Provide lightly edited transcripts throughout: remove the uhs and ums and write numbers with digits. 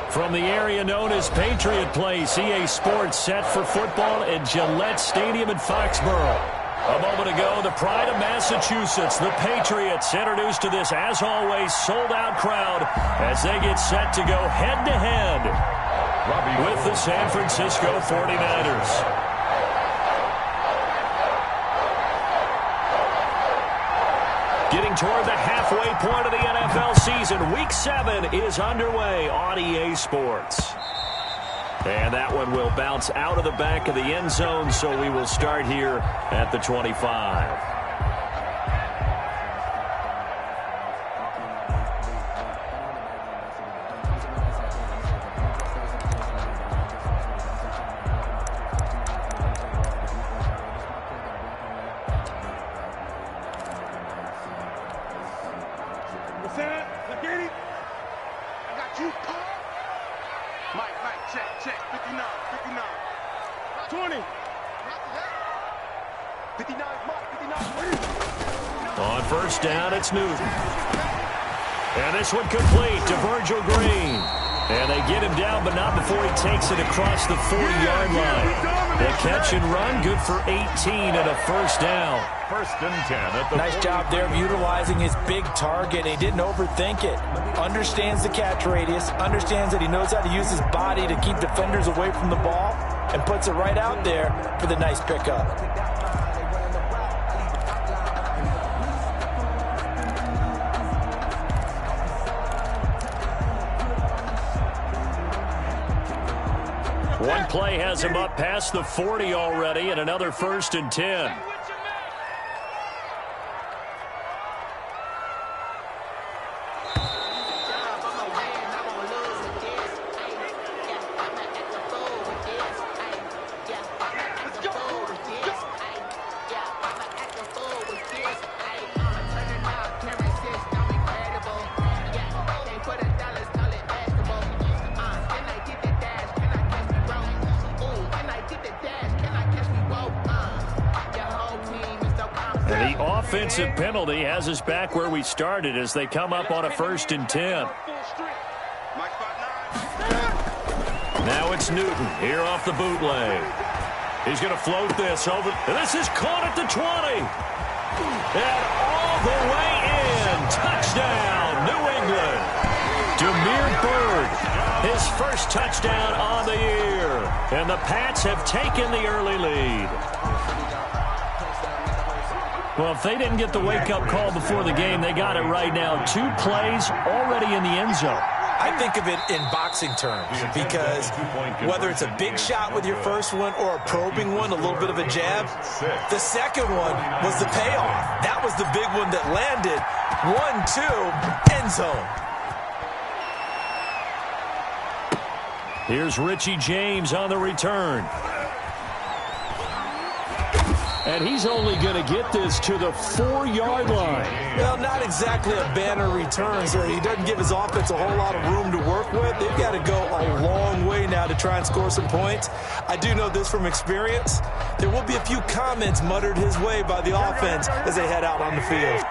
From the area known as Patriot Place, EA Sports set for football at Gillette Stadium in Foxborough. A moment ago, the pride of Massachusetts, the Patriots, introduced to this, as always, sold-out crowd as they get set to go head-to-head with the San Francisco 49ers. Getting toward the halfway point of the NFL season, Week 7 is underway on EA Sports. And that one will bounce out of the back of the end zone, so we will start here at the 25. On first down, it's Newton. And this one complete to Virgil Green. And they get him down, but not before he takes it across the 40-yard line. The catch and run, good for 18 and a first down. First and 10. Nice job there of utilizing his big target. He didn't overthink it. Understands the catch radius. Understands that he knows how to use his body to keep defenders away from the ball. And puts it right out there for the nice pickup. One play has him up past the 40 already, and another first and 10. Offensive penalty has us back where we started as they come up on a first and 10. Now it's Newton here off the bootleg. He's going to float this over. This is caught at the 20. And all the way in. Touchdown, New England. Damiere Byrd, his first touchdown on the year. And the Pats have taken the early lead. Well, if they didn't get the wake-up call before the game, they got it right now. 2 plays already in the end zone. I think of it in boxing terms because whether it's a big shot with your first one or a probing one, a little bit of a jab, the second one was the payoff. That was the big one that landed. 1-2, end zone. Here's Richie James on the return. And he's only going to get this to the 4-yard line. Well, not exactly a banner return, sir. He doesn't give his offense a whole lot of room to work with. They've got to go a long way now to try and score some points. I do know this from experience. There will be a few comments muttered his way by the offense as they head out on the field.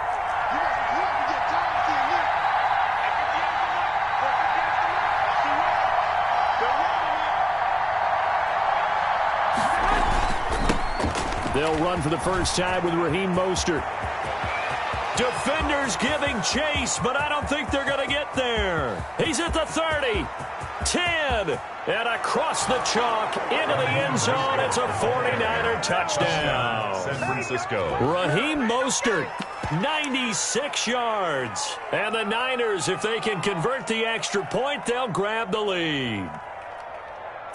They'll run for the first time with Raheem Mostert. Defenders giving chase, but I don't think they're going to get there. He's at the 30, 10, and across the chalk into the end zone. It's a 49er touchdown. San Francisco. Raheem Mostert, 96 yards. And the Niners, if they can convert the extra point, they'll grab the lead.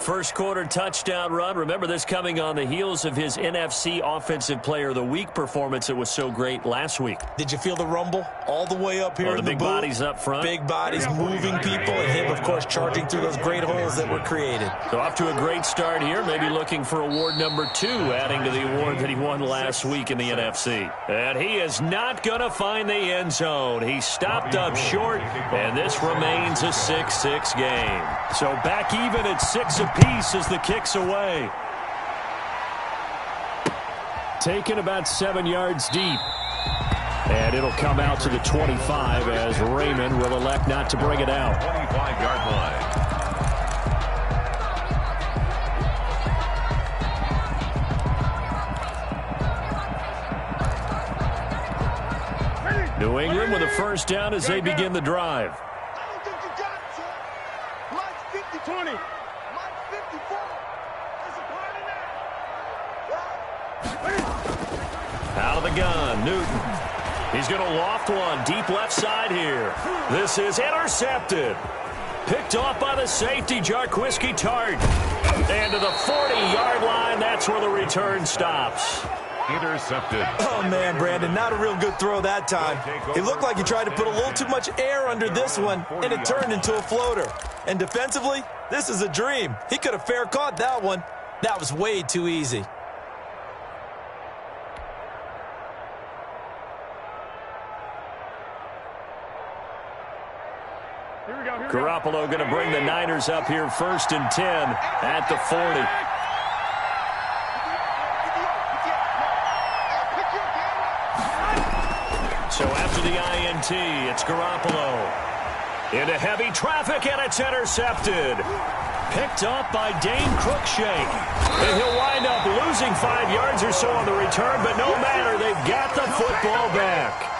First quarter touchdown run. Remember, this coming on the heels of his NFC Offensive Player of the Week performance that was so great last week. Did you feel the rumble all the way up here in the big booth? Bodies up front. Big bodies moving people, and him, of course, charging through those great holes that were created. So off to a great start here. Maybe looking for award number 2, adding to the award that he won last week in the NFC. And he is not going to find the end zone. He stopped up short, and this remains a 6-6 game. So back even at 6 apiece as the kick's away. Taken about 7 yards deep. And it'll come out to the 25 as Raymond will elect not to bring it out. 25-yard line. New England with a first down as they begin the drive. I don't think you got it, sir. Mine's 50-20. Mine's 54. There's a part in that. Out of the gun, Newton. He's going to loft one deep left side here. This is intercepted. Picked off by the safety, Jarquiski Tart. And to the 40-yard line, that's where the return stops. Intercepted. Oh, man, Brandon, not a real good throw that time. It looked like he tried to put a little too much air under this one, and it turned into a floater. And defensively, this is a dream. He could have fair caught that one. That was way too easy. Garoppolo going to bring the Niners up here 1st and 10 at the 40. So after the INT, it's Garoppolo. Into heavy traffic, and it's intercepted. Picked off by Dane Cruikshank. And he'll wind up losing 5 yards or so on the return, but no matter, they've got the football back.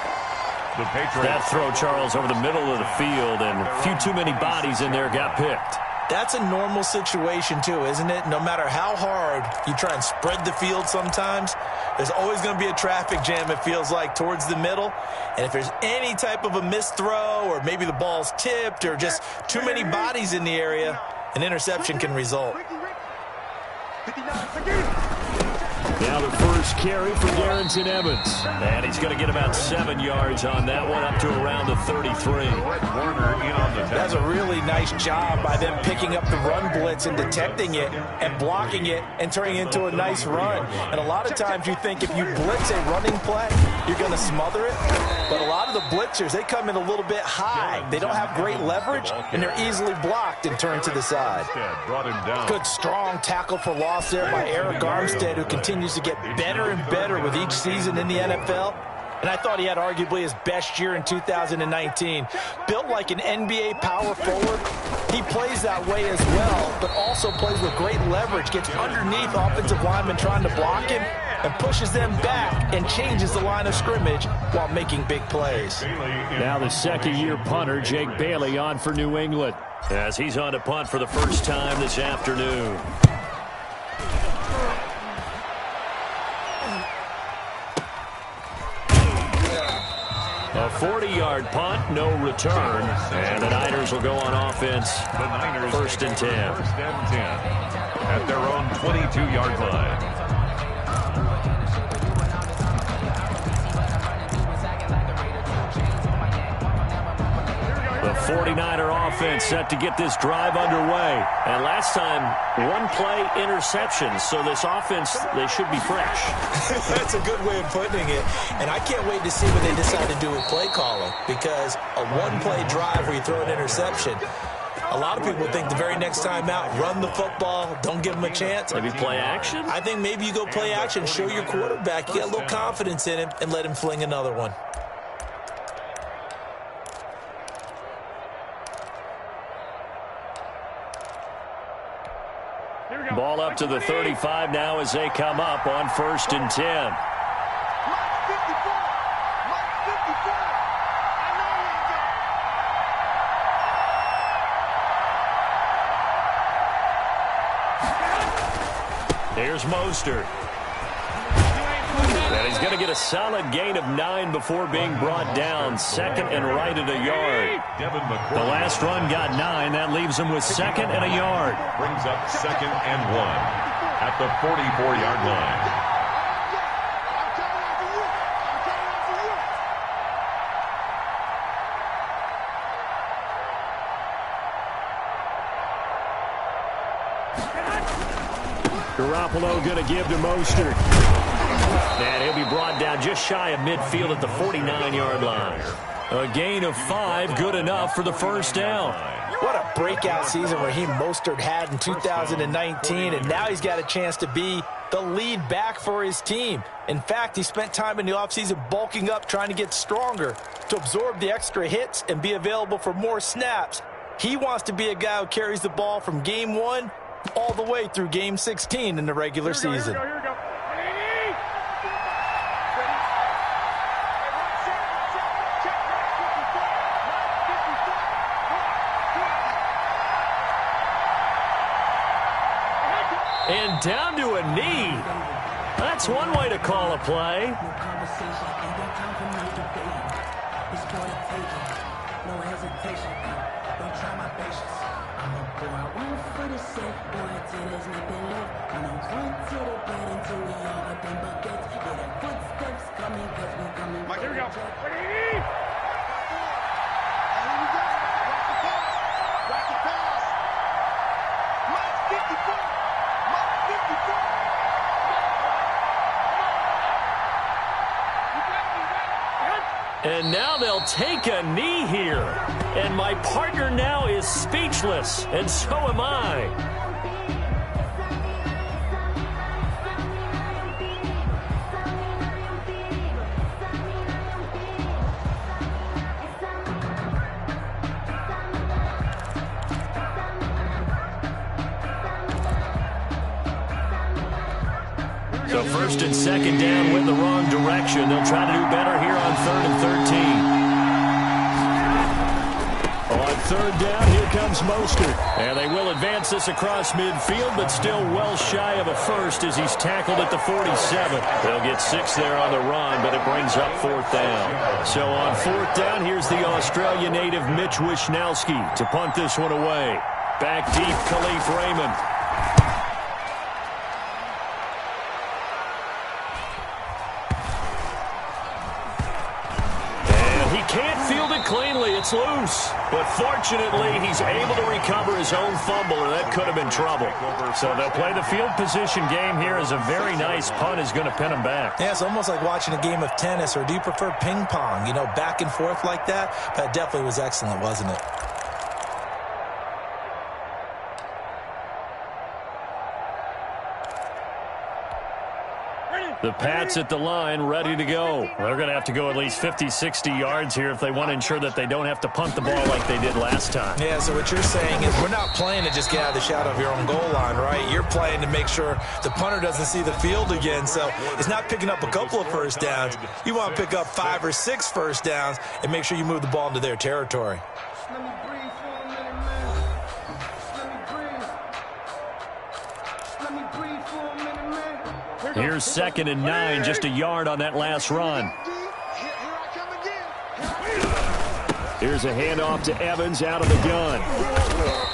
That throw, Charles, over the middle of the field, and a few too many bodies in there got picked. That's a normal situation, too, isn't it? No matter how hard you try and spread the field sometimes, there's always going to be a traffic jam, it feels like, towards the middle. And if there's any type of a missed throw, or maybe the ball's tipped, or just too many bodies in the area, an interception can result. Now the first carry for Darrington Evans. And he's going to get about 7 yards on that one, up to around the 33. That's a really nice job by them picking up the run blitz and detecting it and blocking it and turning it into a nice run. And a lot of times you think if you blitz a running play, you're going to smother it. But a lot of the blitzers, they come in a little bit high. They don't have great leverage, and they're easily blocked and turned to the side. Good, strong tackle for loss there by Eric Armstead, who continues to get better and better with each season in the NFL. And I thought he had arguably his best year in 2019. Built like an NBA power forward, he plays that way as well, but also plays with great leverage, gets underneath offensive linemen trying to block him, and pushes them back and changes the line of scrimmage while making big plays. Now the second-year punter, Jake Bailey, on for New England, as he's on to punt for the first time this afternoon. A 40-yard punt, no return, and the Niners will go on offense. 1st and 10. At their own 22-yard line. The 49er offense set to get this drive underway. And last time, one play interception. So this offense, they should be fresh. That's a good way of putting it. And I can't wait to see what they decide to do with play calling. Because a one-play drive where you throw an interception, a lot of people think the very next time out, run the football, don't give them a chance. Maybe play action? I think maybe you go play action, show your quarterback, you get a little confidence in him, and let him fling another one. Ball up to the 35 now as they come up on 1st and 10. Here's Mostert. And he's going to get a solid gain of 9 before being brought down. 2nd and right at a yard. The last run got 9. That leaves him with 2nd and a yard. Brings up 2nd and 1 at the 44-yard line. Garoppolo going to give to Mostert. And he'll be brought down just shy of midfield at the 49-yard line. A gain of 5, good enough for the first down. What a breakout season Raheem Mostert had in 2019, and now he's got a chance to be the lead back for his team. In fact, he spent time in the offseason bulking up, trying to get stronger to absorb the extra hits and be available for more snaps. He wants to be a guy who carries the ball from game 1 all the way through game 16 in the regular season. Here we go. down to a knee. That's one way to call a play. Mike, here we go. And now they'll take a knee here. And my partner now is speechless, and so am I. So first and second down went the wrong direction. They'll try to do better here on 3rd and 13. On 3rd down, here comes Mostert. And they will advance this across midfield, but still well shy of a first as he's tackled at the 47. They'll get 6 there on the run, but it brings up 4th down. So on 4th down, here's the Australia native Mitch Wishnowski to punt this one away. Back deep, Khalif Raymond. Cleanly, it's loose. But fortunately, he's able to recover his own fumble, or that could have been trouble. So they'll play the field position game here as a very nice punt is going to pin him back. Yeah, it's almost like watching a game of tennis, or do you prefer ping pong? You know, back and forth like that? That definitely was excellent, wasn't it? The Pats at the line, ready to go. They're going to have to go at least 50, 60 yards here if they want to ensure that they don't have to punt the ball like they did last time. Yeah, so what you're saying is we're not playing to just get out of the shadow of your own goal line, right? You're playing to make sure the punter doesn't see the field again. So it's not picking up a couple of first downs. You want to pick up 5 or 6 first downs and make sure you move the ball into their territory. Here's 2nd and 9, just a yard on that last run. Here's a handoff to Evans out of the gun.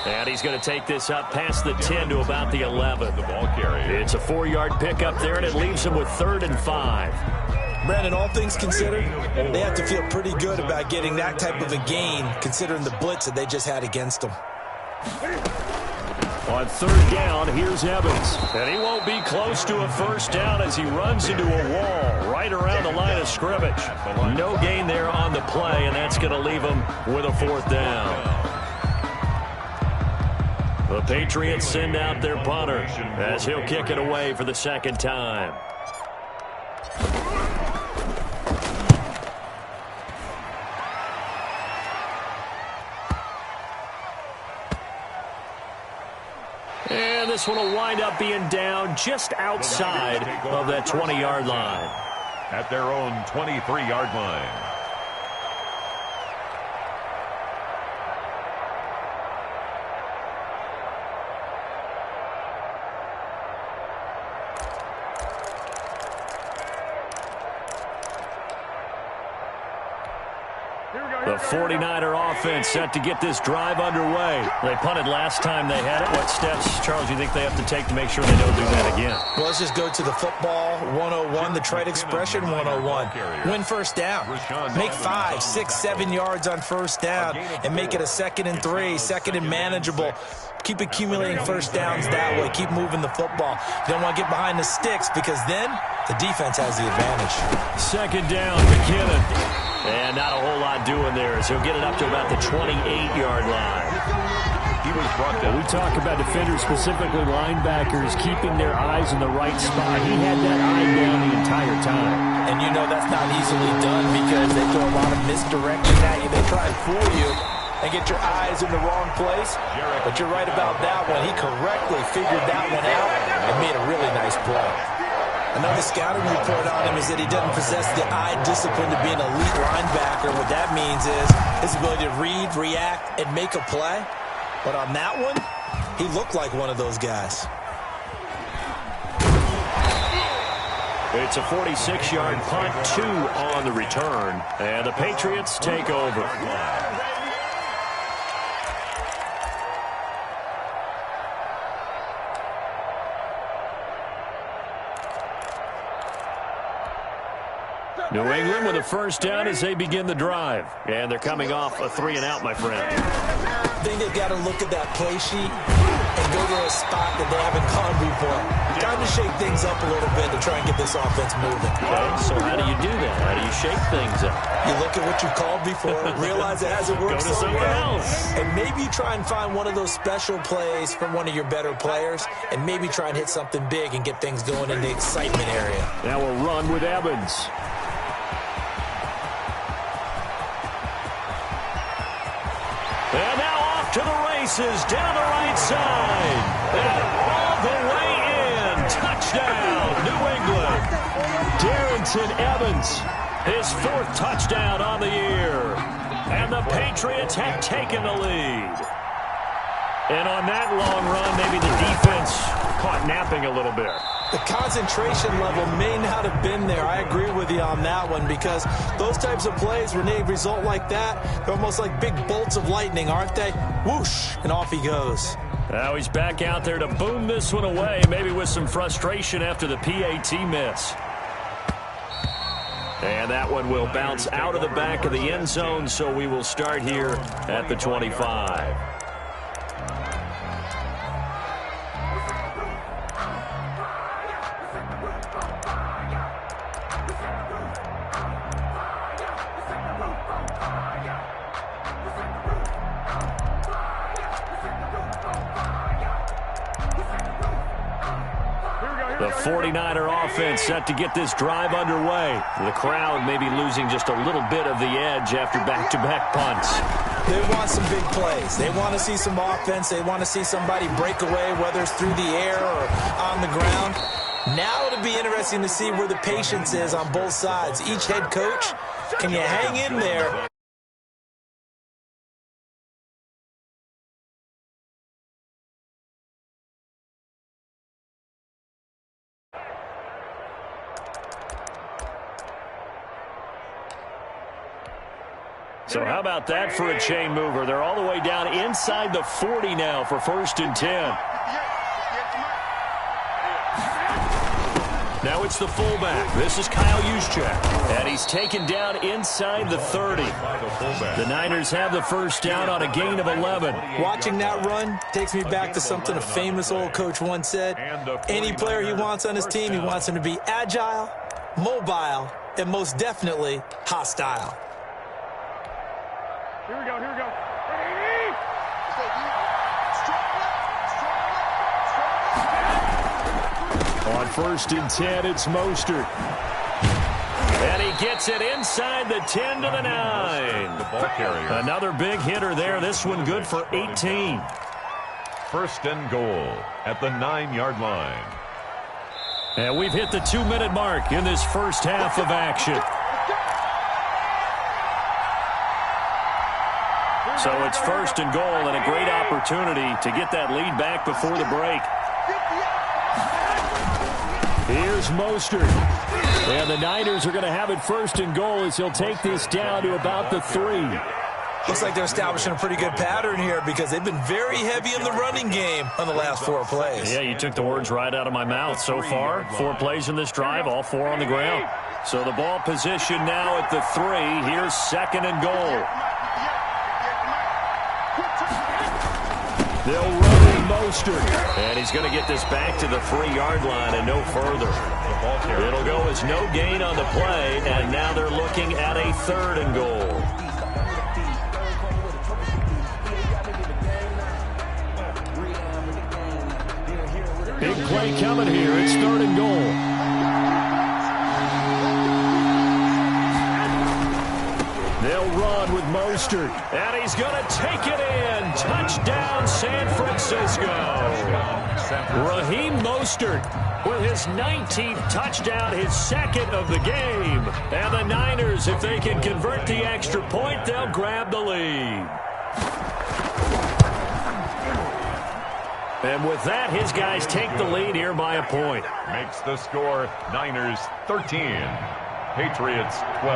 And he's going to take this up past the 10 to about the 11. The ball carrier. It's a 4-yard pickup there, and it leaves him with 3rd and 5. Brandon, all things considered, they have to feel pretty good about getting that type of a gain, considering the blitz that they just had against them. On 3rd down, here's Evans. And he won't be close to a first down as he runs into a wall right around the line of scrimmage. No gain there on the play, and that's going to leave him with a 4th down. The Patriots send out their punter as he'll kick it away for the 2nd time. And this one will wind up being down just outside of that 20-yard line. At their own 23-yard line. The 49er offense set to get this drive underway. They punted last time they had it. What steps, Charles, do you think they have to take to make sure they don't do that again? Well, let's just go to the football 101, the trade expression 101. Win first down. Make 5, 6, 7 yards on first down and make it a 2nd and 3, 2nd and manageable. Keep accumulating first downs that way. Keep moving the football. You don't want to get behind the sticks because then the defense has the advantage. 2nd down, McKinnon. And not a whole lot doing there, so he'll get it up to about the 28-yard line. He was brought down. We talk about defenders, specifically linebackers, keeping their eyes in the right spot. He had that eye down the entire time. And you know that's not easily done because they throw a lot of misdirection at you. They try and fool you and get your eyes in the wrong place. But you're right about that one. He correctly figured that one out and made a really nice play. Another scouting report on him is that he doesn't possess the eye discipline to be an elite linebacker. What that means is his ability to read, react, and make a play. But on that one, he looked like one of those guys. It's a 46-yard punt, 2 on the return, and the Patriots take over. New England with a first down as they begin the drive. And they're coming off a 3-and-out, my friend. I think they've got to look at that play sheet and go to a spot that they haven't gone before. Time to shake things up a little bit to try and get this offense moving. Okay, so how do you do that? How do you shake things up? You look at what you called before, realize it hasn't worked so well, and maybe you try and find one of those special plays from one of your better players, and maybe try and hit something big and get things going in the excitement area. Now a run with Evans. And now off to the races, down the right side. And all the way in. Touchdown, New England. Darrington Evans, his 4th touchdown on the year. And the Patriots have taken the lead. And on that long run, maybe the defense caught napping a little bit. The concentration level may not have been there. I agree with you on that one, because those types of plays, when they result like that, they're almost like big bolts of lightning, aren't they? Whoosh, and off he goes. Now he's back out there to boom this one away, maybe with some frustration after the PAT miss. And that one will bounce out of the back of the end zone, so we will start here at the 25. The 49er offense set to get this drive underway. The crowd may be losing just a little bit of the edge after back-to-back punts. They want some big plays. They want to see some offense. They want to see somebody break away, whether it's through the air or on the ground. Now it'll be interesting to see where the patience is on both sides. Each head coach, can you hang in there? So how about that for a chain mover? They're all the way down inside the 40 now for 1st and 10. Now it's the fullback. This is Kyle Juszczyk. And he's taken down inside the 30. The Niners have the first down on a gain of 11. Watching that run takes me back to something a famous old coach once said. Any player he wants on his team, he wants him to be agile, mobile, and most definitely hostile. Here we go. Ready? On 1st and 10, it's Mostert. And he gets it inside the 10 to the 9. The ball carrier. Another big hitter there. This one good for 18. 1st and goal at the 9-yard line. And we've hit the 2-minute mark in this first half of action. So it's 1st and goal and a great opportunity to get that lead back before the break. Here's Mostert. And the Niners are going to have it 1st and goal as he'll take this down to about the 3. Looks like they're establishing a pretty good pattern here, because they've been very heavy in the running game on the last 4 plays. Yeah, you took the words right out of my mouth. So far, 4 plays in this drive, all 4 on the ground. So the ball position now at the 3. Here's 2nd and goal. They'll run with Mostert. And he's going to get this back to the 3-yard line and no further. It'll go as no gain on the play, and now they're looking at a 3rd and goal. Big play coming here. It's 3rd and goal. They'll run with Mostert. And he's going to take it in. Touchdown, San Francisco. Raheem Mostert with his 19th touchdown, his 2nd of the game. And the Niners, if they can convert the extra point, they'll grab the lead. And with that, his guys take the lead here by a point. Makes the score Niners 13, Patriots 12.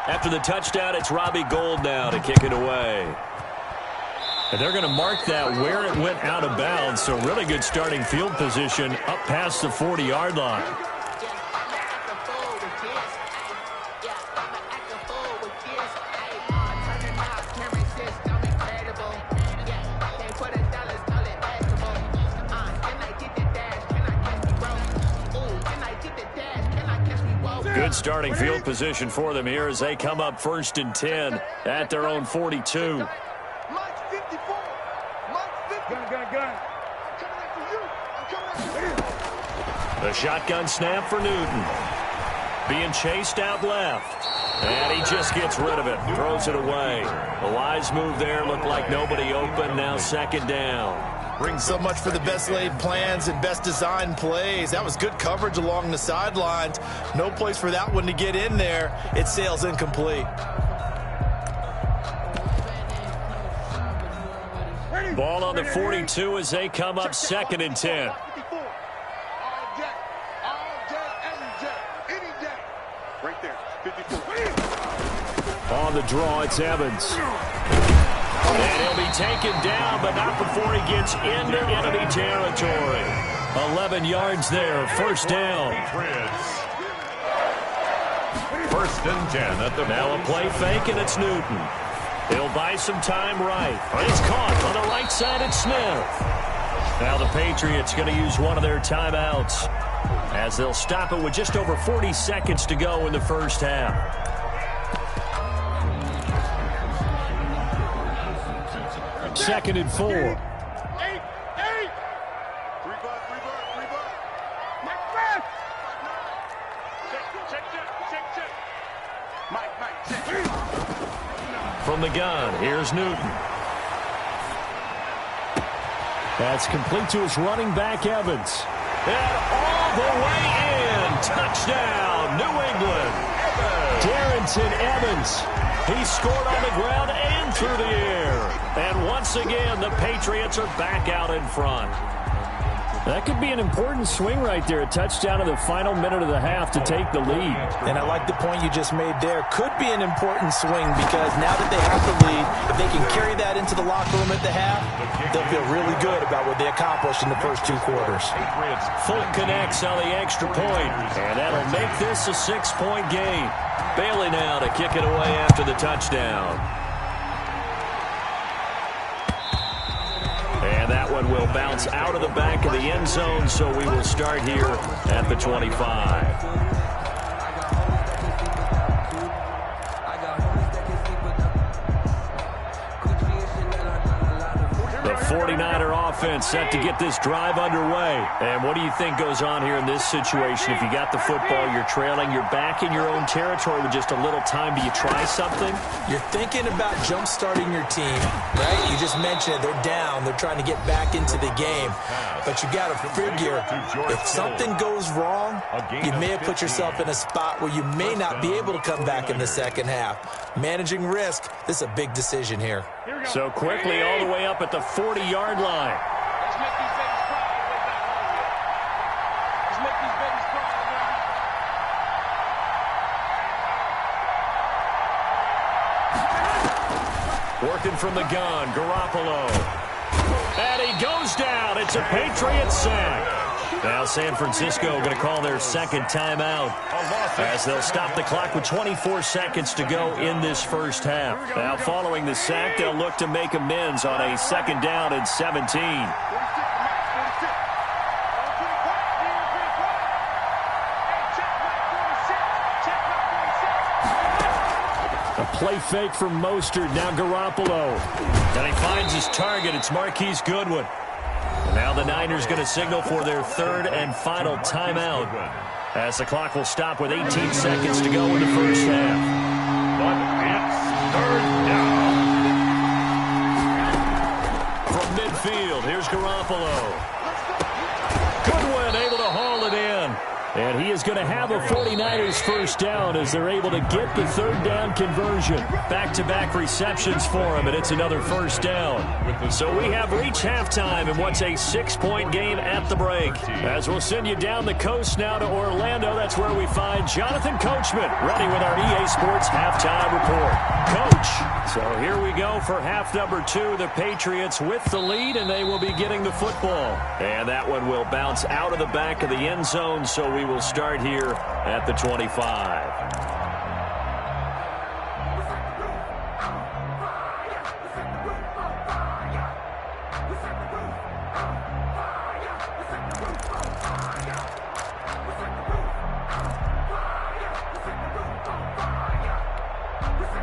After the touchdown, it's Robbie Gould now to kick it away. And they're going to mark that where it went out of bounds. So really good starting field position up past the 40-yard line. Good starting field position for them here as they come up 1st and 10 at their own 42. The shotgun snap for Newton. Being chased out left. And he just gets rid of it. Throws it away. A wise move there. Looked like nobody open. Now 2nd down. So much for the best laid plans and best designed plays. That was good coverage along the sidelines. No place for that one to get in there. It sails incomplete. Ball on the 42 as they come up 2nd and 10. On the draw, it's Evans. And he'll be taken down, but not before he gets into enemy territory. 11 yards there, 1st down. 1st and 10 at the now a play fake, and it's Newton. He'll buy some time right. It's caught on the right side, it's Smith. Now the Patriots going to use one of their timeouts as they'll stop it with just over 40 seconds to go in the 1st half. Second and 4. 8. 3 buck. Check. Mike, check. From the gun, here's Newton. That's complete to his running back, Evans. And all the way in. Touchdown, New England. Darrington Evans. He scored on the ground and through the air. And once again, the Patriots are back out in front. That could be an important swing right there. A touchdown in the final minute of the half to take the lead. And I like the point you just made there. Could be an important swing because now that they have the lead, if they can carry that into the locker room at the half, they'll feel really good about what they accomplished in the first 2 quarters. Fulton connects on the extra point, and that'll make this a 6-point game. Bailey now to kick it away after the touchdown. And that one will bounce out of the back of the end zone, so we will start here at the 25. The 49er offense set to get this drive underway. And what do you think goes on here in this situation? If you got the football, you're trailing, you're back in your own territory with just a little time. Do you try something? You're thinking about jump-starting your team, right? You just mentioned it. They're down. They're trying to get back into the game. But you got to figure, if something goes wrong, you may have put yourself in a spot where you may not be able to come back in the 2nd half. Managing risk, this is a big decision here. So quickly all the way up at the 40-yard line. Working from the gun, Garoppolo. And he goes down. It's a Patriot sack. Now San Francisco going to call their 2nd timeout as they'll stop the clock with 24 seconds to go in this 1st half. Now following the sack, they'll look to make amends on a 2nd down and 17. A play fake from Mostert, now Garoppolo. And he finds his target. It's Marquise Goodwin. And now the Niners going to signal for their 3rd and final timeout as the clock will stop with 18 seconds to go in the 1st half. But it's 3rd down. From midfield, here's Garoppolo. Goodwin able to haul it in. And he is going to have a 49ers first down as they're able to get the third down conversion. Back-to-back receptions for him, and it's another first down. So we have reached halftime in what's a 6-point game at the break. As we'll send you down the coast now to Orlando, that's where we find Jonathan Coachman, ready with our EA Sports halftime report. Coach, so here we go for half number 2. The Patriots with the lead, and they will be getting the football. And that one will bounce out of the back of the end zone, so we will start here at the 25.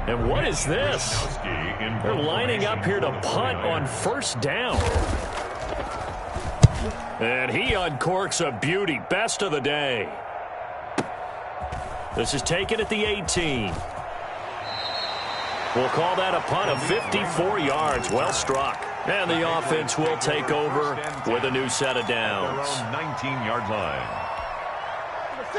And what is this? They're lining up here to punt on first down. And he uncorks a beauty. Best of the day. This is taken at the 18. We'll call that a punt of 54 yards. Well struck. And the offense will take over with a new set of downs. 19-yard line.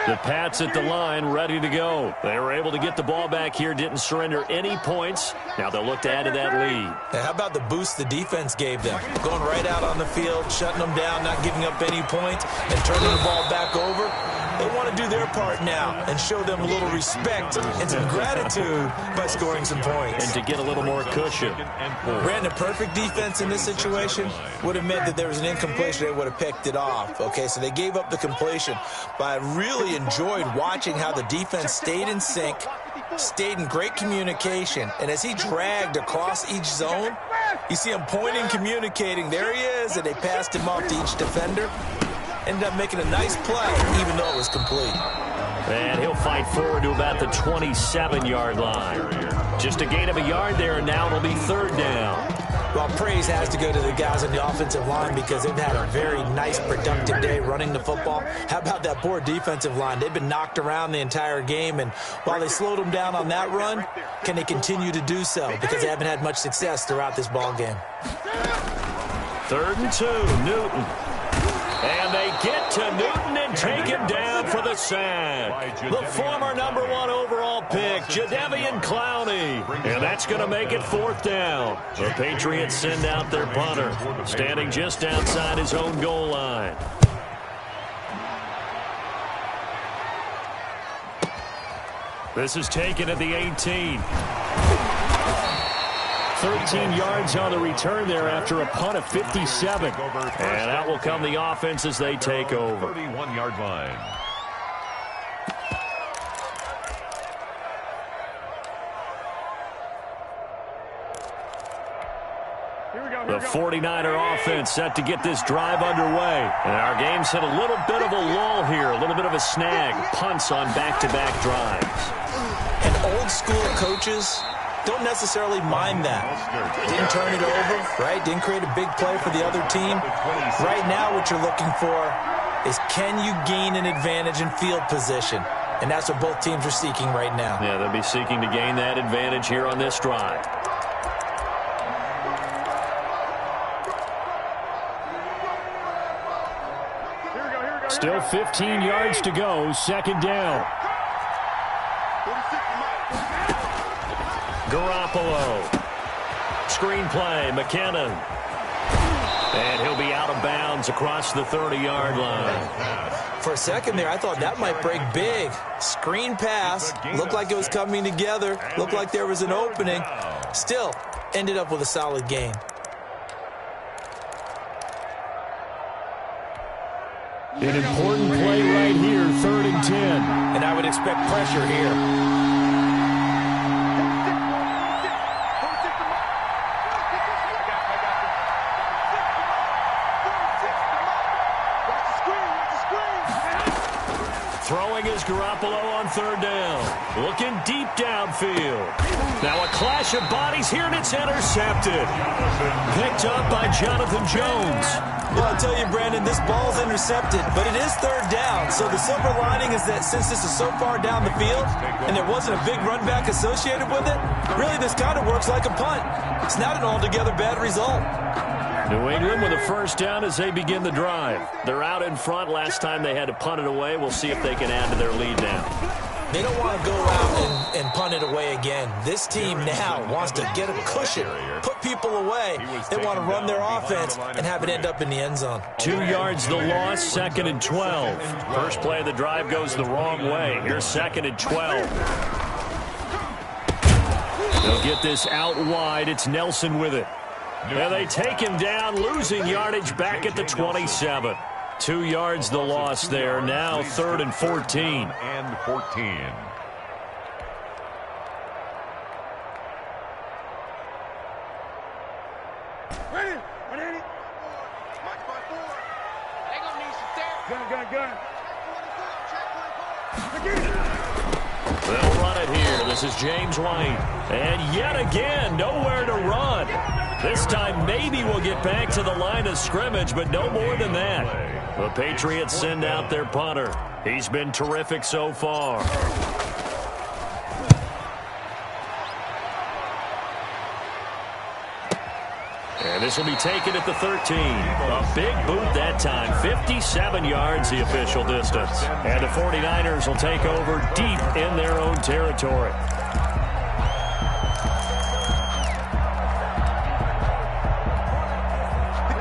The Pats at the line, ready to go. They were able to get the ball back here, didn't surrender any points. Now they'll look to add to that lead. And how about the boost the defense gave them? Going right out on the field, shutting them down, not giving up any points, and turning the ball back over. They want to do their part now and show them a little respect and some gratitude by scoring some points. And to get a little more cushion. Brandon, a perfect defense in this situation would have meant that there was an incompletion. They would have picked it off. Okay, so they gave up the completion. But I really enjoyed watching how the defense stayed in sync, stayed in great communication. And as he dragged across each zone, you see him pointing, communicating. There he is, and they passed him off to each defender. Ended up making a nice play, even though it was complete. And he'll fight forward to about the 27-yard line. Just a gain of a yard there, and now it'll be third down. Well, praise has to go to the guys on the offensive line because they've had a very nice, productive day running the football. How about that poor defensive line? They've been knocked around the entire game, and while they slowed them down on that run, can they continue to do so? Because they haven't had much success throughout this ball game. 3rd and 2, Newton. And they get to Newton and take him down for the sack. The former #1 overall pick, Jadeveon Clowney. And that's going to make it 4th down. The Patriots send out their punter, standing just outside his own goal line. This is taken at the 18. 13 yards on the return there after a punt of 57. And out will come the offense as they take over. 31-yard line. The 49er offense set to get this drive underway. And our game's hit a little bit of a lull here, a little bit of a snag. Punts on back-to-back drives. And old-school coaches don't necessarily mind that. Didn't turn it over, right? Didn't create a big play for the other team. Right now what you're looking for is can you gain an advantage in field position? And that's what both teams are seeking right now. Yeah, they'll be seeking to gain that advantage here on this drive. Still 15 yards to go, 2nd down. Garoppolo. Screenplay, McKinnon. And he'll be out of bounds across the 30-yard line. For a second there, I thought that might break big. Screen pass. Looked like it was coming together. Looked like there was an opening. Still, ended up with a solid gain. An important play right here, 3rd and 10. And I would expect pressure here. Throwing is Garoppolo on 3rd down. Looking deep downfield. Now a clash of bodies here, and it's intercepted. Picked up by Jonathan Jones. Well, I'll tell you, Brandon, this ball's intercepted, but it is 3rd down. So the silver lining is that since this is so far down the field and there wasn't a big run back associated with it, really this kind of works like a punt. It's not an altogether bad result. New England with a first down as they begin the drive. They're out in front. Last time they had to punt it away. We'll see if they can add to their lead now. They don't want to go out and punt it away again. This team now wants to get a cushion, put people away. They want to run their offense and have it end up in the end zone. 2 yards the loss, 2nd and 12. First play of the drive goes the wrong way. Here's 2nd and 12. They'll get this out wide. It's Nelson with it. And they take him down, losing yardage back at the 27. 2 yards the loss there. Now 3rd and 14. And 14. Ready? Ready? March by 4. They gonna need some therapy. Gun. They'll run it here. This is James White. And yet again, nowhere to run. This time maybe we'll get back to the line of scrimmage, but no more than that. The Patriots send out their punter. He's been terrific so far. And this will be taken at the 13. A big boot that time. 57 yards the official distance. And the 49ers will take over deep in their own territory.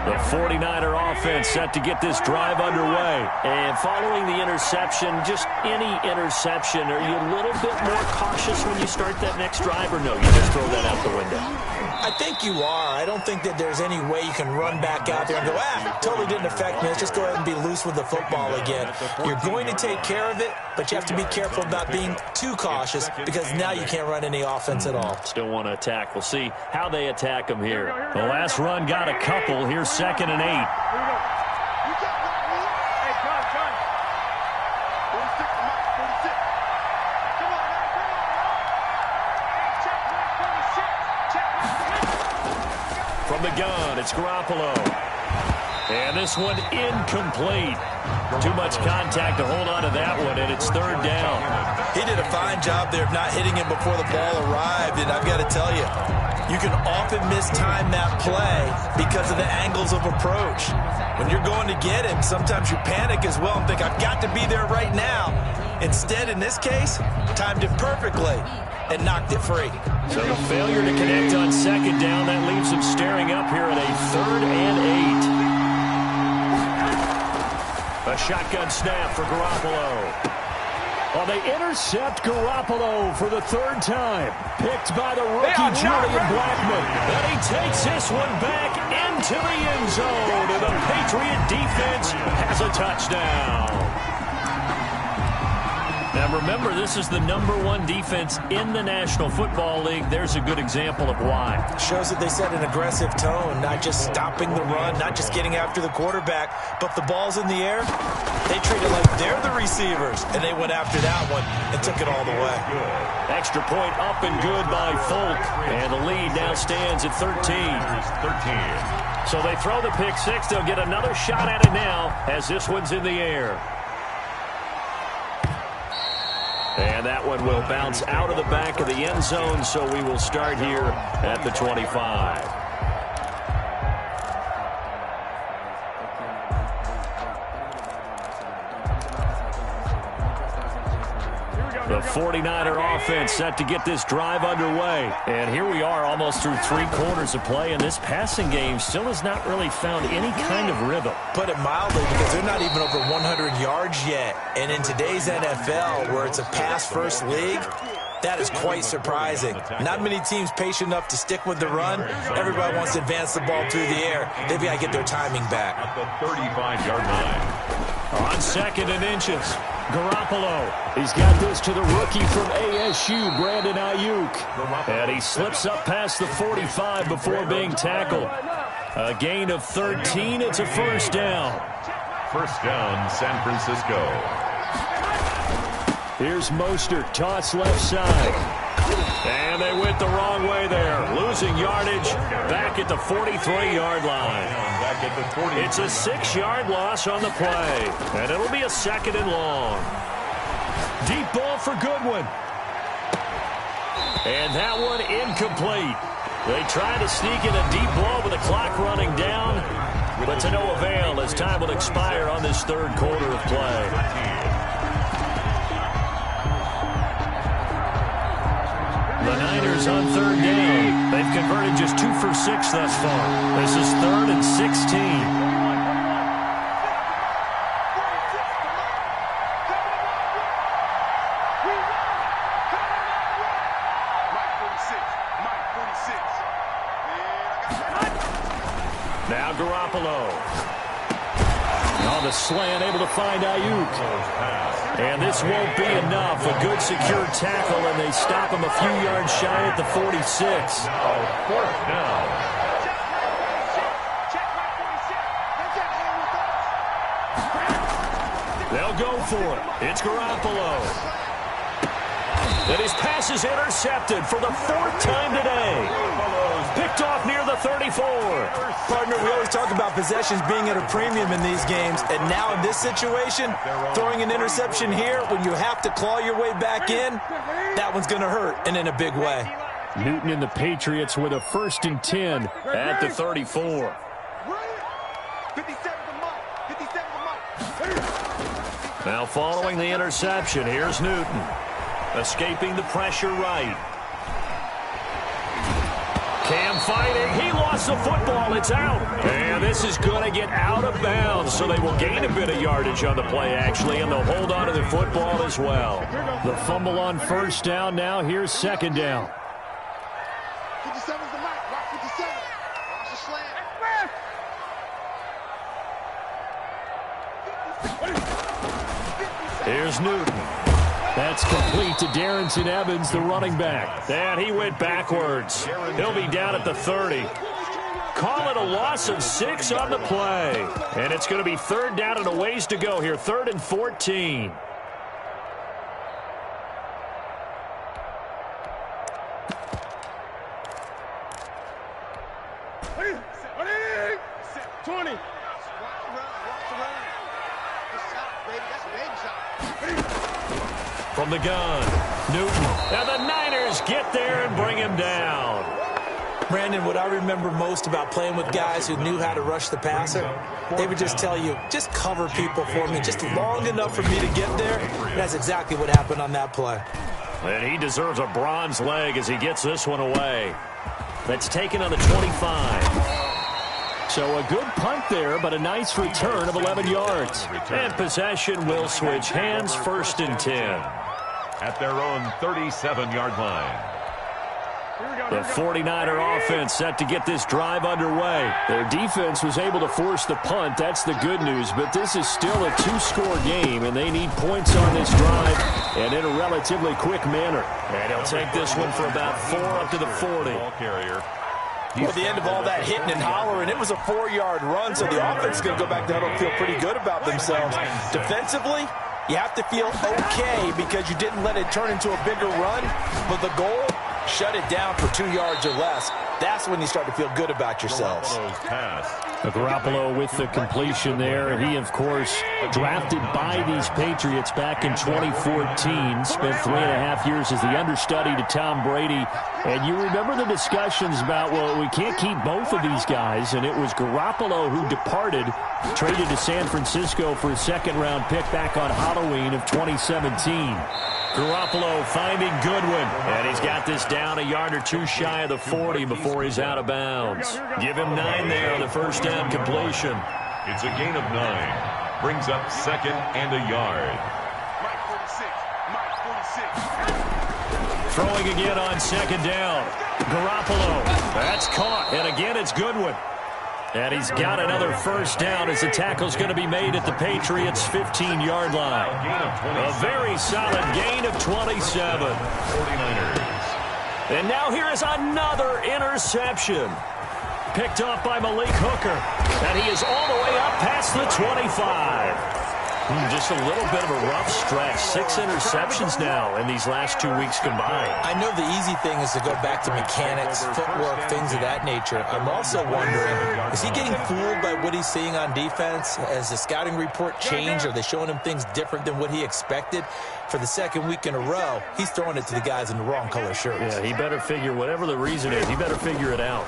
The 49er offense set to get this drive underway. And following the interception, just any interception, are you a little bit more cautious when you start that next drive, or no, you just throw that out the window? I think you are. I don't think that there's any way you can run back out there and go, totally didn't affect me. Let's just go ahead and be loose with the football again. You're going to take care of it, but you have to be careful about being too cautious because now you can't run any offense at all. Still want to attack. We'll see how they attack them here. The last run got a couple. Here's 2nd and 8. Here we go. You got one, man. Hey, John. 46, Mike, 46. Come on, man. Hey, check 146. From the gun, it's Garoppolo. And this one incomplete. Too much contact to hold on to that one, and it's 3rd down. He did a fine job there of not hitting him before the ball arrived, and I've got to tell you, you can often mistime that play because of the angles of approach. When you're going to get him, sometimes you panic as well and think, I've got to be there right now. Instead, in this case, timed it perfectly and knocked it free. So the failure to connect on 2nd down, that leaves them staring up here at a 3rd and 8. A shotgun snap for Garoppolo. Well, they intercept Garoppolo for the 3rd time. Picked by the rookie, Julian Blackmon. And he takes this one back into the end zone. And the Patriot defense has a touchdown. Now, remember, this is the #1 defense in the National Football League. There's a good example of why. Shows that they set an aggressive tone, not just stopping the run, not just getting after the quarterback, but the ball's in the air. They treat it like they're the receivers, and they went after that one and took it all the way. Extra point up and good by Folk, and the lead now stands at 13. So they throw the pick six. They'll get another shot at it now as this one's in the air. And that one will bounce out of the back of the end zone, so we will start here at the 25. The 49er offense set to get this drive underway. And here we are almost through 3 quarters of play, and this passing game still has not really found any kind of rhythm. Put it mildly, because they're not even over 100 yards yet. And in today's NFL, where it's a pass-first league, that is quite surprising. Not many teams patient enough to stick with the run. Everybody wants to advance the ball through the air. They've got to get their timing back. At the 35-yard line. On 2nd and inches, Garoppolo. He's got this to the rookie from ASU, Brandon Ayuk. And he slips up past the 45 before being tackled. A gain of 13. It's a first down. First down, San Francisco. Here's Mostert, toss left side. And they went the wrong way there. Losing yardage back at the 43-yard line. It's a 6-yard loss on the play. And it'll be a 2nd and long. Deep ball for Goodwin. And that one incomplete. They tried to sneak in a deep ball with the clock running down, but to no avail as time will expire on this third quarter of play. The Niners on third down. They've converted just 2 for 6 thus far. This is 3rd and 16. Now Garoppolo. On the slant, able to find Ayuk. And this won't be enough. A good secure tackle, and they stop him a few yards shy at the 46. Fourth down. They'll go for it. It's Garoppolo. And his pass is intercepted for the 4th time today. Picked off near the 34. Partner, we always talk about possessions being at a premium in these games, and now in this situation, throwing an interception here when you have to claw your way back in, that one's going to hurt, and in a big way. Newton and the Patriots with a 1st and 10 at the 34. Now following the interception, here's Newton. Escaping the pressure right. Cam fighting. He lost the football. It's out. And this is going to get out of bounds, so they will gain a bit of yardage on the play, actually, and they'll hold on to the football as well. The fumble on 1st down. Now here's 2nd down. 57's the mic. Rock 57. Watch the slant. Here's Newton. That's complete to Darrington Evans, the running back. And he went backwards. He'll be down at the 30. Call it a loss of 6 on the play. And it's going to be 3rd down and a ways to go here. 3rd and 14. From the gun, Newton. And the Niners get there and bring him down. Brandon, what I remember most about playing with guys who knew how to rush the passer, they would just tell you, just cover people for me, just long enough for me to get there. That's exactly what happened on that play. And he deserves a bronze leg as he gets this one away. That's taken on the 25. So a good punt there, but a nice return of 11 yards. And possession will switch hands, 1st and 10. At their own 37-yard line. The 49er offense set to get this drive underway. Their defense was able to force the punt. That's the good news, but this is still a 2-score game, and they need points on this drive and in a relatively quick manner. And he'll take this one for about 4 up to the 40. Ball carrier. Well, at the end of all that hitting and hollering, it was a 4-yard run, so the offense is going to go back there and feel pretty good about themselves. Defensively, you have to feel okay because you didn't let it turn into a bigger run, but the goal, shut it down for 2 yards or less. That's when you start to feel good about yourselves. Garoppolo with the completion there. He, of course, drafted by these Patriots back in 2014. Spent 3.5 years as the understudy to Tom Brady. And you remember the discussions about, well, we can't keep both of these guys. And it was Garoppolo who departed, traded to San Francisco for a 2nd-round pick back on Halloween of 2017. Garoppolo finding Goodwin, and he's got this down a yard or 2 shy of the 40 before he's out of bounds. Give him 9 there on the 1st down completion. It's a gain of 9. Brings up 2nd and a yard. Throwing again on 2nd down. Garoppolo, that's caught, and again it's Goodwin. And he's got another 1st down as the tackle's going to be made at the Patriots' 15-yard line. A very solid gain of 27. 49ers. And now here is another interception. Picked off by Malik Hooker. And he is all the way up past the 25. Just a little bit of a rough stretch. 6 interceptions now in these last 2 weeks combined. I know the easy thing is to go back to mechanics, footwork, things of that nature. I'm also wondering, is he getting fooled by what he's seeing on defense? Has the scouting report changed? Are they showing him things different than what he expected? For the second week in a row, he's throwing it to the guys in the wrong color shirts. Yeah, he better figure, whatever the reason is, he better figure it out.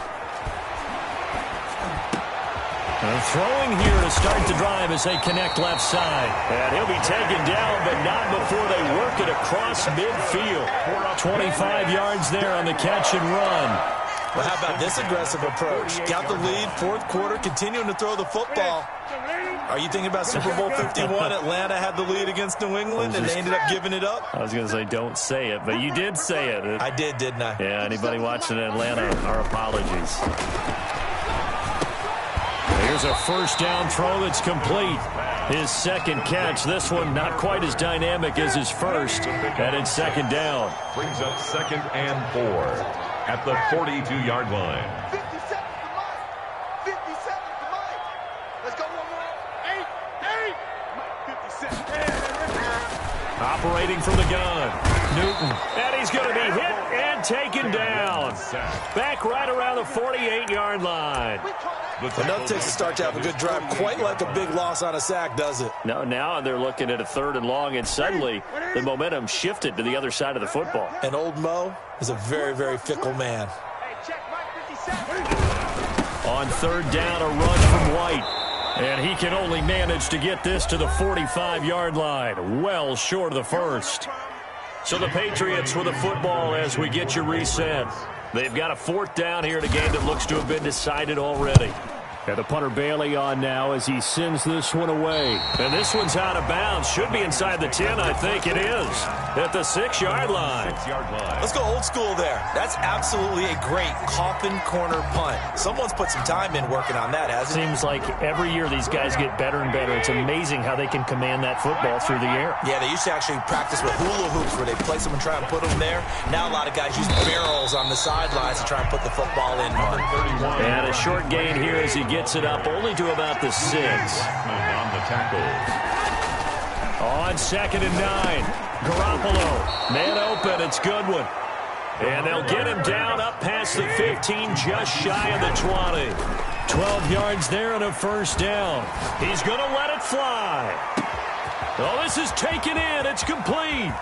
Throwing here to start the drive as they connect left side. And he'll be taken down, but not before they work it across midfield. 25 yards there on the catch and run. Well, how about this aggressive approach? Got the lead, fourth quarter, continuing to throw the football. Are you thinking about Super Bowl 51? Atlanta had the lead against New England, and they ended up giving it up? I was going to say don't say it, but you did say it. I did, didn't I? Yeah, anybody watching Atlanta, our apologies. Here's a first down throw that's complete. His second catch. This one not quite as dynamic as his first. And it's second down. Brings up 2nd and 4 at the 42-yard line. 50 seconds to Mike. 50 seconds to Mike. Let's go one more. 8. Mike, 50 seconds. Operating from the gun. Newton. And he's going to be hit and taken down. Back right around the 48-yard line. Enough takes to start to have a good drive. Quite like a big loss on a sack, does it? No, now they're looking at a 3rd and long, and suddenly the momentum shifted to the other side of the football. And old Mo is a very, very fickle man. On 3rd down, a run from White. And he can only manage to get this to the 45-yard line. Well short of the first. So the Patriots with the football as we get you reset. They've got a 4th down here in a game that looks to have been decided already. And the punter Bailey on now as he sends this one away. And this one's out of bounds. Should be inside the 10, I think it is. At the 6-yard line. Let's go old school there. That's absolutely a great coffin corner punt. Someone's put some time in working on that, hasn't it? Seems like every year these guys get better and better. It's amazing how they can command that football through the air. Yeah, they used to actually practice with hula hoops where they place them and try and put them there. Now a lot of guys use barrels on the sidelines to try and put the football in. And a short gain here as he gets it up only to about the 6. On the tackles. On 2nd and 9. Garoppolo, man open, it's Goodwin. And they'll get him down up past the 15, just shy of the 20. 12 yards there and a first down. He's going to let it fly. Oh, this is taken in. It's complete.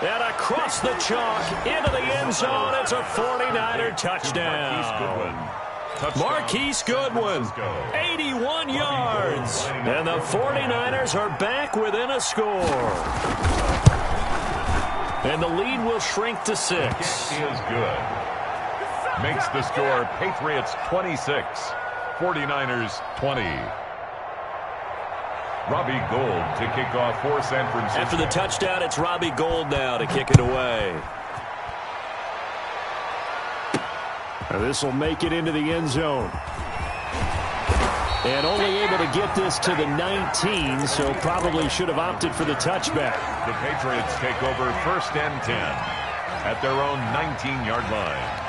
And across the chalk, into the end zone, it's a 49er touchdown. Marquise Goodwin, 81 yards. And the 49ers are back within a score. And the lead will shrink to 6. Is good. Makes the score Patriots 26, 49ers 20. Robbie Gould to kick off for San Francisco. After the touchdown, it's Robbie Gould now to kick it away. This will make it into the end zone. And only able to get this to the 19, so probably should have opted for the touchback. The Patriots take over 1st and 10 at their own 19-yard line.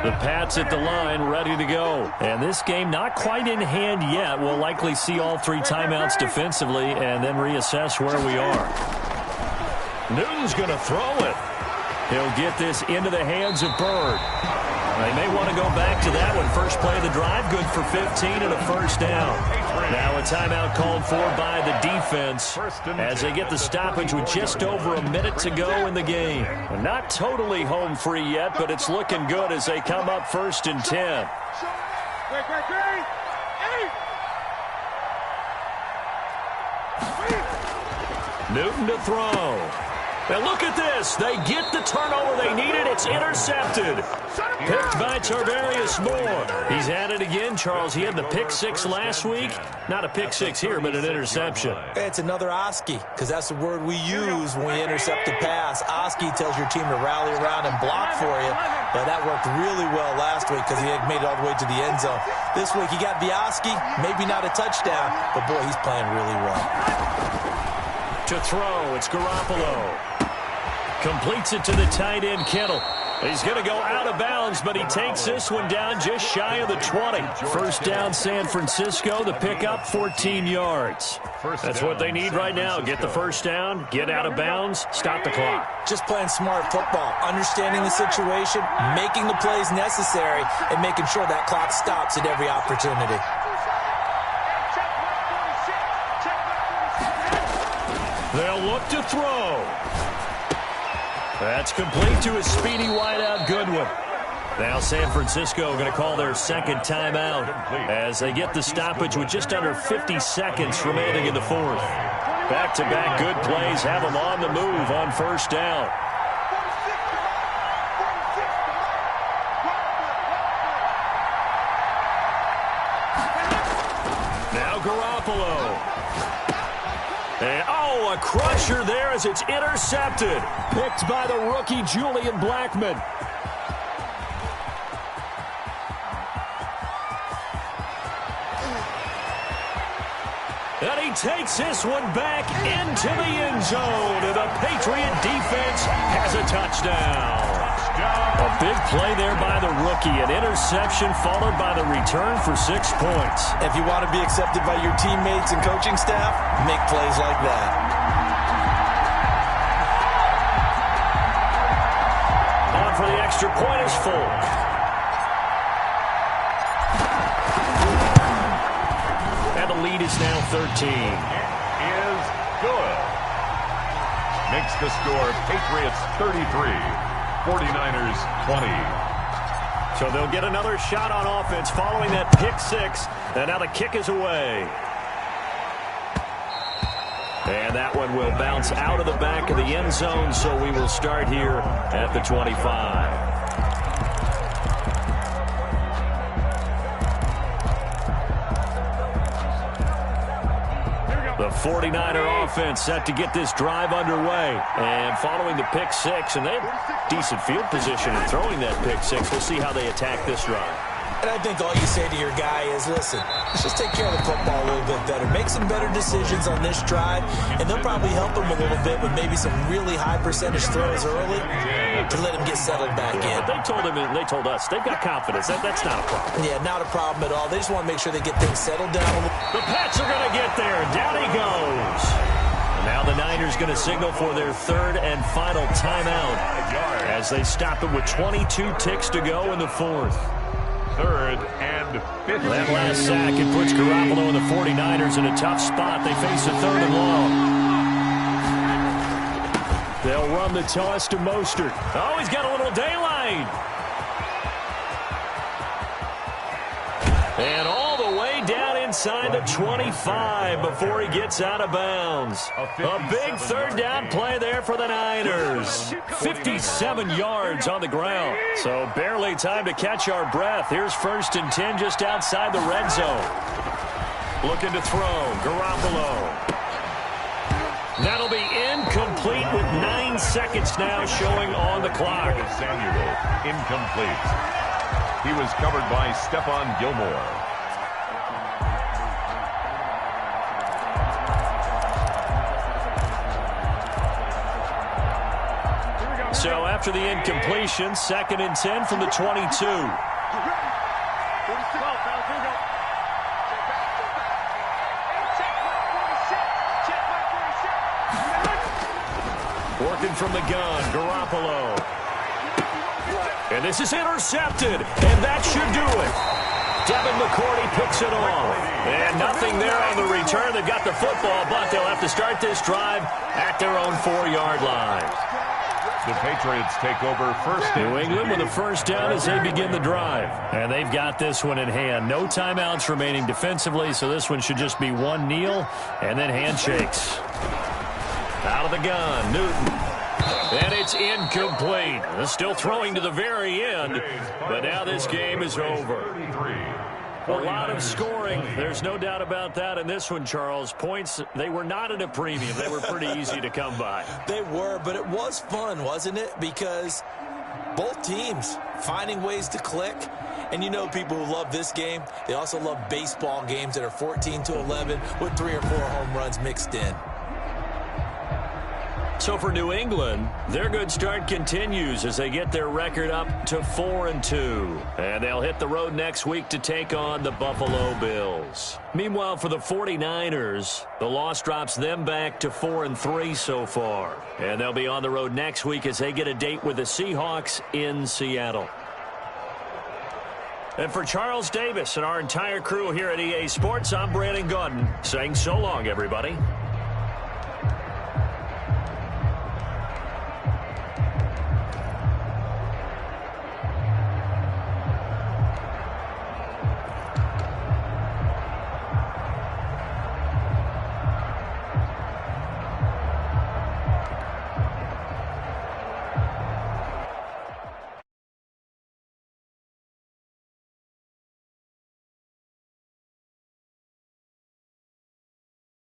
The Pats at the line, ready to go. And this game not quite in hand yet. We'll likely see all 3 timeouts defensively and then reassess where we are. Newton's going to throw it. He'll get this into the hands of Bird. They may want to go back to that one. First play of the drive, good for 15 and a first down. Now a timeout called for by the defense as they get the stoppage with just over a minute to go in the game. Not totally home free yet, but it's looking good as they come up 1st and 10. Newton to throw. Now look at this. They get the turnover they needed. It's intercepted. Picked by Tarvarius Moore. He's at it again, Charles. He had the pick 6 last week. Not a pick 6 here, but an interception. It's another Oski, because that's the word we use when we intercept a pass. Oski tells your team to rally around and block for you. But that worked really well last week because he had made it all the way to the end zone. This week he got the Oski, maybe not a touchdown, but boy, he's playing really well. To throw, it's Garoppolo. Completes it to the tight end, Kittle. He's going to go out of bounds, but he takes this one down just shy of the 20. First down, San Francisco. The pickup, 14 yards. That's what they need right now. Get the first down, get out of bounds, stop the clock. Just playing smart football, understanding the situation, making the plays necessary, and making sure that clock stops at every opportunity. They'll look to throw. That's complete to a speedy wideout Goodwin. Now San Francisco going to call their second timeout as they get the stoppage with just under 50 seconds remaining in the fourth. Back-to-back good plays have them on the move on first down. Now Garoppolo. And, a crusher there as it's intercepted. Picked by the rookie Julian Blackmon. And he takes this one back into the end zone. And the Patriot defense has a touchdown. A big play there by the rookie. An interception followed by the return for 6 points. If you want to be accepted by your teammates and coaching staff, make plays like that. On for the extra point is Folk. And the lead is now 13. Is good. Makes the score Patriots 33. 49ers 20. So they'll get another shot on offense following that pick six. And now the kick is away. And that one will bounce out of the back of the end zone. So we will start here at the 25. The 49er offense set to get this drive underway. And following the pick six, and they have decent field position in throwing that pick six. We'll see how they attack this drive. And I think all you say to your guy is, listen, let's just take care of the football a little bit better. Make some better decisions on this drive, and they'll probably help him a little bit with maybe some really high percentage throws early to let him get settled back in. But they told us they've got confidence. That's not a problem. Yeah, not a problem at all. They just want to make sure they get things settled down a little. The Pats are going to get there. Down he goes. And now the Niners going to signal for their third and final timeout as they stop it with 22 ticks to go in the fourth. Third and 50. That last sack, it puts Garoppolo and the 49ers in a tough spot. They face a third and long. They'll run the toss to Mostert. Oh, he's got a little daylight. And all the way down inside the 25 before he gets out of bounds. A big third down play there for the Niners. 57 yards on the ground. So barely time to catch our breath. Here's 1st and 10 just outside the red zone. Looking to throw. Garoppolo. That'll be incomplete with 9 seconds now showing on the clock. Samuel, incomplete. He was covered by Stephon Gilmore. So after the incompletion, 2nd and 10 from the 22. Working from the gun, Garoppolo. And this is intercepted, and that should do it. Devin McCourty picks it off. And nothing there on the return. They've got the football, but they'll have to start this drive at their own 4-yard line. The Patriots take over first. New England with a first down as they begin the drive. And they've got this one in hand. No timeouts remaining defensively, so this one should just be one kneel and then handshakes. Out of the gun, Newton. And it's incomplete. Still throwing to the very end, but now this game is over. A lot of scoring. There's no doubt about that in this one, Charles. Points, they were not at a premium. They were pretty easy to come by. They were, but it was fun, wasn't it? Because both teams finding ways to click. And you know people who love this game, they also love baseball games that are 14-11 with 3 or 4 home runs mixed in. So for New England, their good start continues as they get their record up to 4-2. And they'll hit the road next week to take on the Buffalo Bills. Meanwhile, for the 49ers, the loss drops them back to 4-3 so far. And they'll be on the road next week as they get a date with the Seahawks in Seattle. And for Charles Davis and our entire crew here at EA Sports, I'm Brandon Gaudin saying so long, everybody.